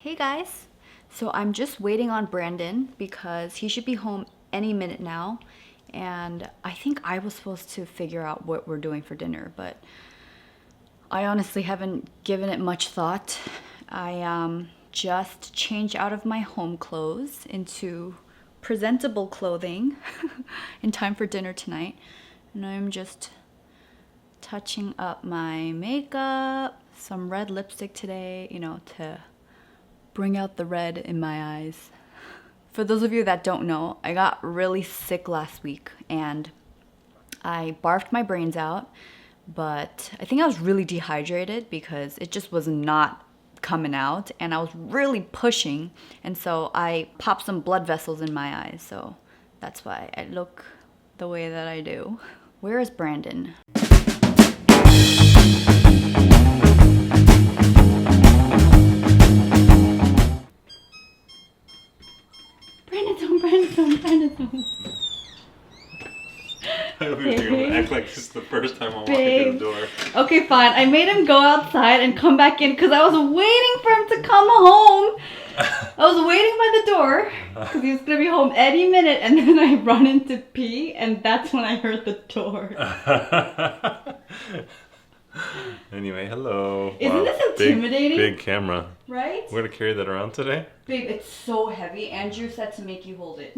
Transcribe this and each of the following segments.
Hey guys! So I'm just waiting on Brandon because he should be home any minute now. And I think I was supposed to figure out what we're doing for dinner, but I honestly haven't given it much thought. I just changed out of my home clothes into presentable clothing in time for dinner tonight. And I'm just touching up my makeup, some red lipstick today, you know, to bring out the red in my eyes. For those of you that don't know, I got really sick last week and I barfed my brains out, but I think I was really dehydrated because it just was not coming out and I was really pushing, and so I popped some blood vessels in my eyes, so that's why I look the way that I do. Where is Brandon? Brandon's home. I don't even think I'm gonna act like this is the first time I'm walking through the door. Okay, fine. I made him go outside and come back in because I was waiting for him to come home. I was waiting by the door because he was gonna be home any minute, and then I run into pee, and that's when I heard the door. Anyway, hello. Isn't this intimidating? Big camera. Right? We're gonna carry that around today? Babe, it's so heavy. Andrew said to make you hold it.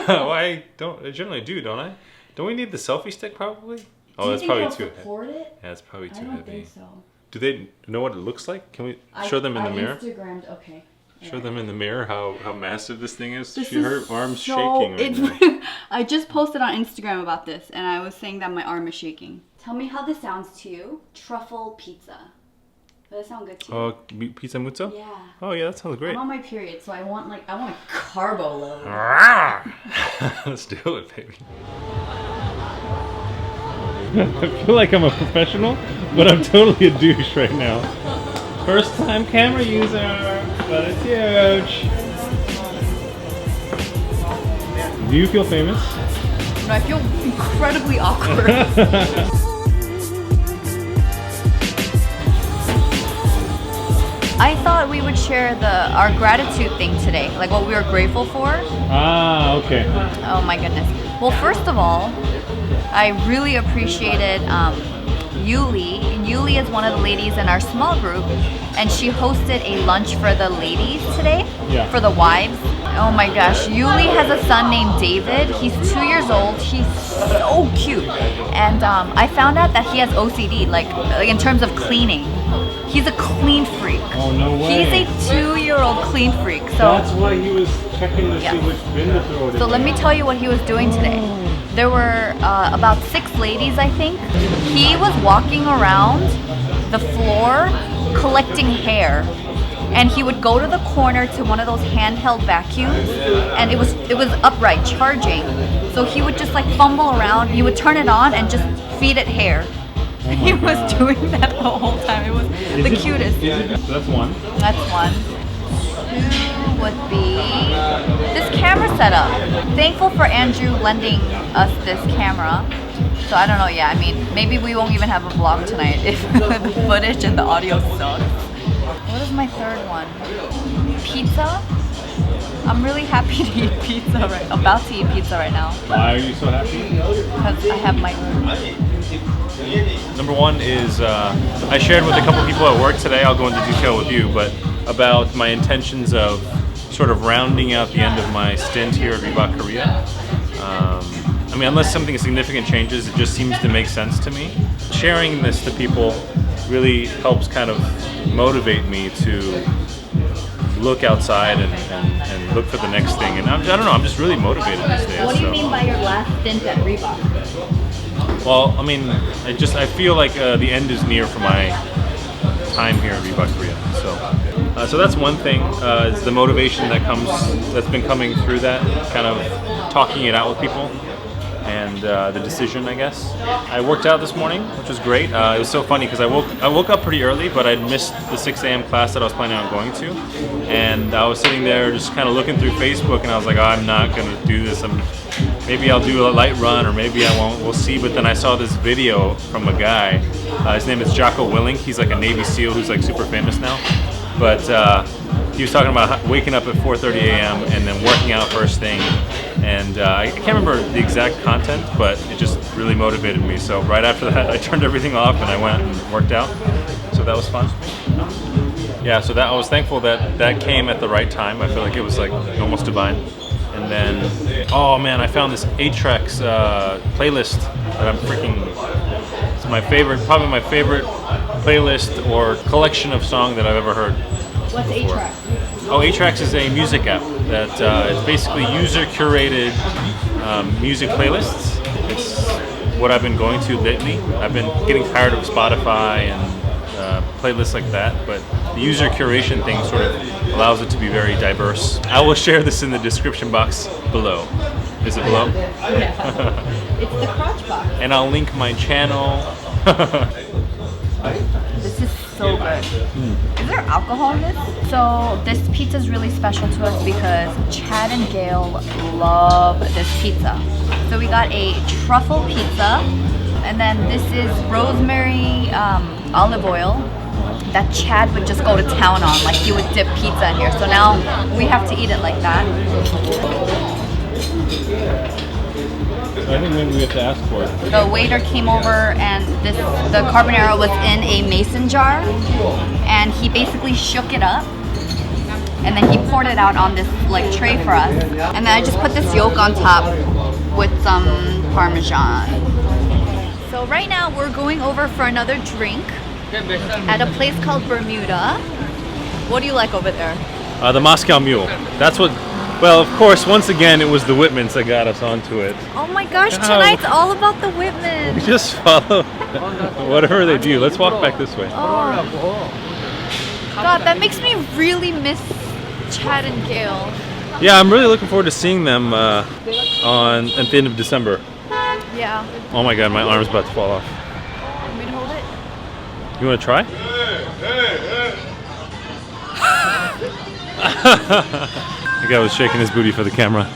Well, I generally do, don't I? Don't we need the selfie stick probably? Oh, that's probably too heavy. Support it? Yeah, it's probably too heavy. I don't think so. Do they know what it looks like? Can we show them in the mirror? Instagrammed, okay. Show them in the mirror how massive this thing is. This Her arm's shaking right now. I just posted on Instagram about this, and I was saying that my arm is shaking. Tell me how this sounds to you. Truffle pizza. Does that sound good to you? Oh, pizza muzzo? Yeah. Oh yeah, that sounds great. I'm on my period, so I want a carbo load. Let's do it, baby. I feel like I'm a professional, but I'm totally a douche right now. First time camera user, but it's huge. Do you feel famous? No, I feel incredibly awkward. I thought we would share our gratitude thing today, like what we were grateful for. Ah, okay. Oh my goodness. Well, first of all, I really appreciated Yuli. Yuli is one of the ladies in our small group, and she hosted a lunch for the ladies today, for the wives. Oh my gosh, Yuli has a son named David. He's 2 years old. He's so cute. And I found out that he has OCD, like in terms of cleaning. He's a clean freak. Oh, no way. He's a 2-year-old clean freak. So that's why he was checking to see which bin to throw it in. So let me tell you what he was doing today. There were about 6 ladies, I think. He was walking around the floor collecting hair. And he would go to the corner to one of those handheld vacuums, and it was upright, charging. So he would just like fumble around. He would turn it on and just feed it hair. He was doing that the whole time. It was the cutest. That's one. That's one. 2 would be this camera setup. Thankful for Andrew lending us this camera. So I don't know, yeah, I mean, maybe we won't even have a vlog tonight if the footage and the audio sucks. What is my third one? Pizza? I'm really happy to eat pizza about to eat pizza right now. Why are you so happy? Because I have my Number one is I shared with a couple people at work today, I'll go into detail with you, but about my intentions of sort of rounding out the end of my stint here at Reebok Korea. I mean, unless something significant changes, it just seems to make sense to me. Sharing this to people really helps kind of motivate me to look outside and look for the next thing. And I don't know, I'm just really motivated these days. What do you mean by your last stint at Reebok? Well, I mean, I feel like the end is near for my time here at Reebok Korea. So that's one thing. It's the motivation that's been coming through that, kind of talking it out with people, and the decision, I guess. I worked out this morning, which was great. It was so funny because I woke up pretty early, but I'd missed the 6 a.m. class that I was planning on going to, and I was sitting there just kind of looking through Facebook, and I was like, oh, I'm not gonna do this. Maybe I'll do a light run, or maybe I won't. We'll see. But then I saw this video from a guy. His name is Jocko Willink. He's like a Navy SEAL who's like super famous now. But he was talking about waking up at 4:30 a.m. and then working out first thing. And I can't remember the exact content, but it just really motivated me. So right after that, I turned everything off and I went and worked out. So that was fun. Yeah, so that I was thankful that that came at the right time. I feel like it was like almost divine. And then, oh man, I found this 8-tracks playlist that I'm freaking. It's my favorite, probably my favorite playlist or collection of song that I've ever heard. What's 8-tracks? Oh, 8-tracks is a music app that is basically user-curated music playlists. It's what I've been going to lately. I've been getting tired of Spotify and playlists like that, but the user curation thing sort of allows it to be very diverse. I will share this in the description box below. Is it below? It's the crotch box. And I'll link my channel. This is so good. Is there alcohol in this? So this pizza is really special to us because Chad and Gail love this pizza. So we got a truffle pizza, and then this is rosemary olive oil that Chad would just go to town on. Like he would dip pizza in here. So now we have to eat it like that. I think maybe we have to ask for it. The waiter came over and the carbonara was in a mason jar, and he basically shook it up and then he poured it out on this like tray for us, and then I just put this yolk on top with some Parmesan. So right now we're going over for another drink at a place called Bermuda. What do you like over there? The Moscow Mule. That's what. Well, of course, once again, it was the Whitmans that got us onto it. Oh my gosh, tonight's all about the Whitman. We just follow whatever they do. Let's walk back this way. Oh. God, that makes me really miss Chad and Gail. Yeah, I'm really looking forward to seeing them at the end of December. Yeah. Oh my God, my arm's about to fall off. Want me to hold it? You want to try? The guy was shaking his booty for the camera.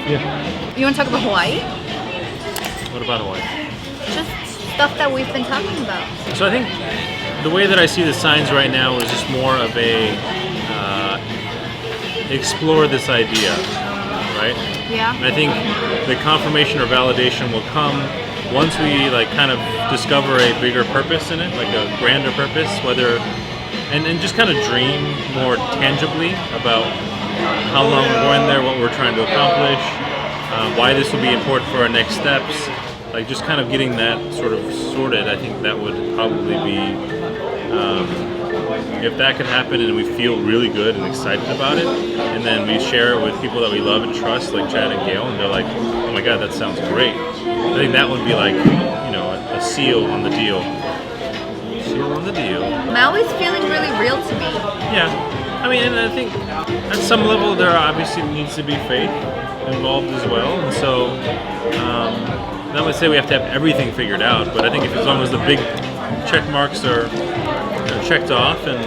Yeah. You want to talk about Hawaii? What about Hawaii? Just stuff that we've been talking about. So I think the way that I see the signs right now is just more of a explore this idea, right? Yeah. And I think the confirmation or validation will come once we like kind of discover a bigger purpose in it, like a grander purpose, whether and just kind of dream more tangibly about how long we're going there, what we're trying to accomplish, why this will be important for our next steps. Like just kind of getting that sort of sorted, I think that would probably be, if that could happen and we feel really good and excited about it, and then we share it with people that we love and trust, like Chad and Gail, and they're like, oh my God, that sounds great. I think that would be like, you know, a seal on the deal. Seal on the deal. Maui's feeling really real to me. Yeah. I mean, and I think at some level there obviously needs to be faith involved as well, and so I would say we have to have everything figured out, but I think if as long as the big check marks are checked off and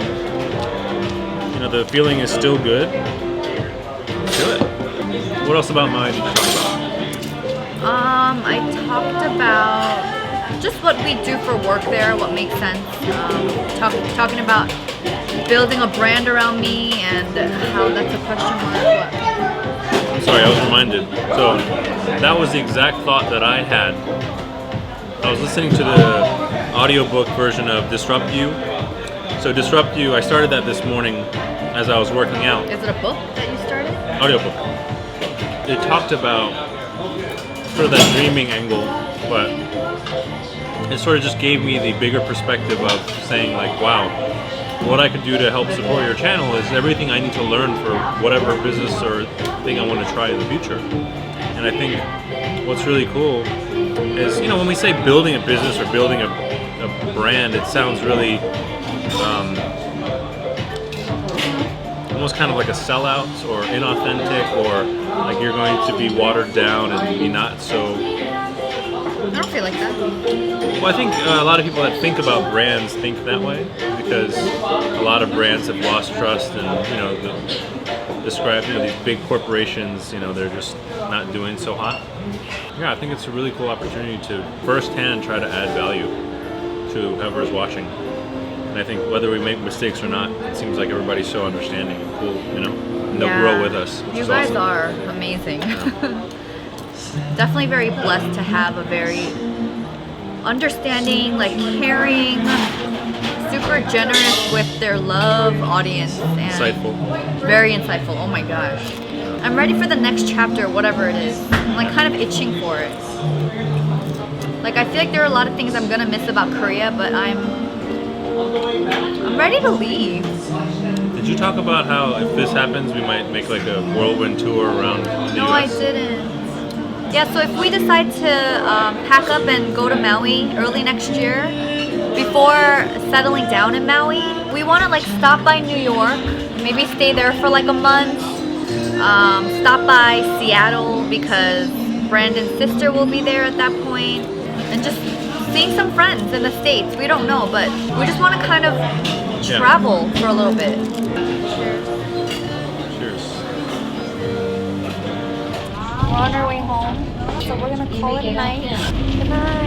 you know the feeling is still good, let's do it. What else about Maui did you talk about? I talked about just what we do for work there, what makes sense. Talking about building a brand around me and how that's a question mark. I'm sorry, I was reminded. So that was the exact thought that I had. I was listening to the audiobook version of Disrupt You. So Disrupt You, I started that this morning as I was working out. Is it a book that you started? Audiobook. It talked about sort of that dreaming angle, but it sort of just gave me the bigger perspective of saying like, wow, what I could do to help support your channel is everything I need to learn for whatever business or thing I want to try in the future. And I think what's really cool is, you know, when we say building a business or building a brand, it sounds really almost kind of like a sellout or inauthentic, or like you're going to be watered down and be not so. I don't feel like that. Well, I think a lot of people that think about brands think that way because a lot of brands have lost trust, and you know, describe these big corporations. You know, they're just not doing so hot. Yeah, I think it's a really cool opportunity to firsthand try to add value to whoever's watching. And I think whether we make mistakes or not, it seems like everybody's so understanding and cool, you know? And they'll grow with us, which You is guys awesome. are amazing. Definitely very blessed to have a very understanding, like caring, super generous with their love audience. And Insightful. very insightful. Oh my gosh. I'm ready for the next chapter, whatever it is. I'm like kind of itching for it. Like I feel like there are a lot of things I'm gonna miss about Korea, but I'm ready to leave. Did you talk about how if this happens, we might make like a whirlwind tour around the No, I US? didn't. Yeah, so if we decide to pack up and go to Maui early next year, before settling down in Maui, we want to like stop by New York, maybe stay there for like a month, stop by Seattle because Brandon's sister will be there at that point, and just seeing some friends in the States. We don't know, but we just want to kind of travel for a little bit. Cheers. We're on our way home, so we're gonna call it a night. Good night.